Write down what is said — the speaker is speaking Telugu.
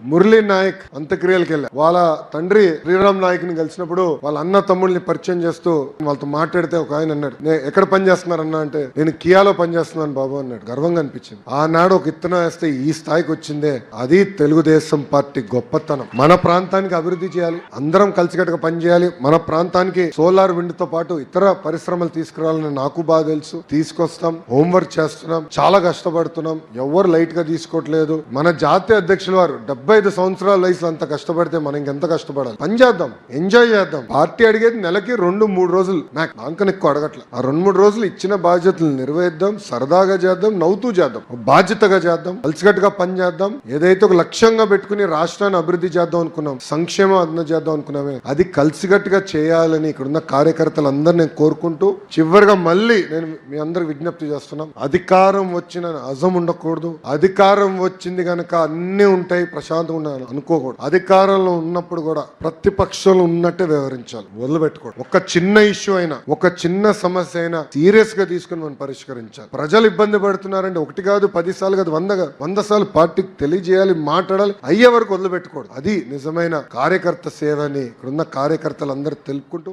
మురళీ నాయక్ అంత్యక్రియలకు వెళ్ళా. వాళ్ళ తండ్రి శ్రీరామ్ నాయక్ ని కలిసినప్పుడు వాళ్ళ అన్న తమ్ముళ్ళని పరిచయం చేస్తూ వాళ్ళతో మాట్లాడితే ఒక ఆయన అన్నాడు, నేను ఎక్కడ పని చేస్తున్నారన్నా అంటే, నేను కియాలో పనిచేస్తున్నాను బాబు అన్నాడు. గర్వంగా అనిపించింది. ఆనాడు ఒక ఇత్తనం వేస్తే ఈ స్థాయికి వచ్చిందే, అది తెలుగుదేశం పార్టీ గొప్పతనం. మన ప్రాంతానికి అభివృద్ధి చేయాలి, అందరం కలిసికట్టుగా పనిచేయాలి. మన ప్రాంతానికి సోలార్ విండ్ తో పాటు ఇతర పరిశ్రమలు తీసుకురావాలని నాకు బాగా తెలుసు. తీసుకొస్తాం, హోంవర్క్ చేస్తున్నాం, చాలా కష్టపడుతున్నాం. ఎవరు లైట్ గా తీసుకోవట్లేదు. మన జాతీయ అధ్యక్షుల వారు 75 సంవత్సరాల వయసులో అంత కష్టపడితే మనం ఇంకెంత కష్టపడాలి. పని చేద్దాం, ఎంజాయ్ చేద్దాం. పార్టీ అడిగేది నెలకి 2-3 రోజులు, నాకు దానికన్నా ఎక్కువ అడగట్ల. ఆ 2-3 రోజులు ఇచ్చిన బాధ్యతలు నిర్వహిద్దాం, సరదాగా చేద్దాం, నవ్వుతూ చేద్దాం, బాధ్యతగా చేద్దాం, కలిసికట్టుగా పని చేద్దాం. ఏదైతే ఒక లక్ష్యంగా పెట్టుకుని రాష్ట్రాన్ని అభివృద్ధి చేద్దాం అనుకున్నాం, సంక్షేమం అందజేద్దాం అనుకున్నామే, అది కలిసికట్టుగా చేయాలని ఇక్కడున్న కార్యకర్తలందరూ నేను కోరుకుంటూ, చివరిగా మళ్ళీ నేను మీ అందరికి విజ్ఞప్తి చేస్తున్నాం, అధికారం వచ్చిన అజం ఉండకూడదు. అధికారం వచ్చింది కనుక అన్ని ఉంటాయి, ప్రశాంతంగా ఉండాలి అనుకోకూడదు. అధికారంలో ఉన్నప్పుడు కూడా ప్రతిపక్షంలో ఉన్నట్టే వ్యవహరించాలి, వదిలిపెట్టుకోవడం. ఒక చిన్న ఇష్యూ అయినా, ఒక చిన్న సమస్య అయినా సీరియస్ గా తీసుకుని మనం పరిష్కరించాలి. ప్రజలు ఇబ్బంది పడుతున్నారంటే 1 కాదు 10 సార్లు కాదు 100 సార్లు పార్టీకి తెలియజేయాలి, మాట్లాడాలి. అయ్యే వరకు వదిలిపెట్టుకోవడం. అది నిజమైన కార్యకర్త సేవ అని ఇక్కడున్న కార్యకర్తలందరూ తెలుపుకుంటూ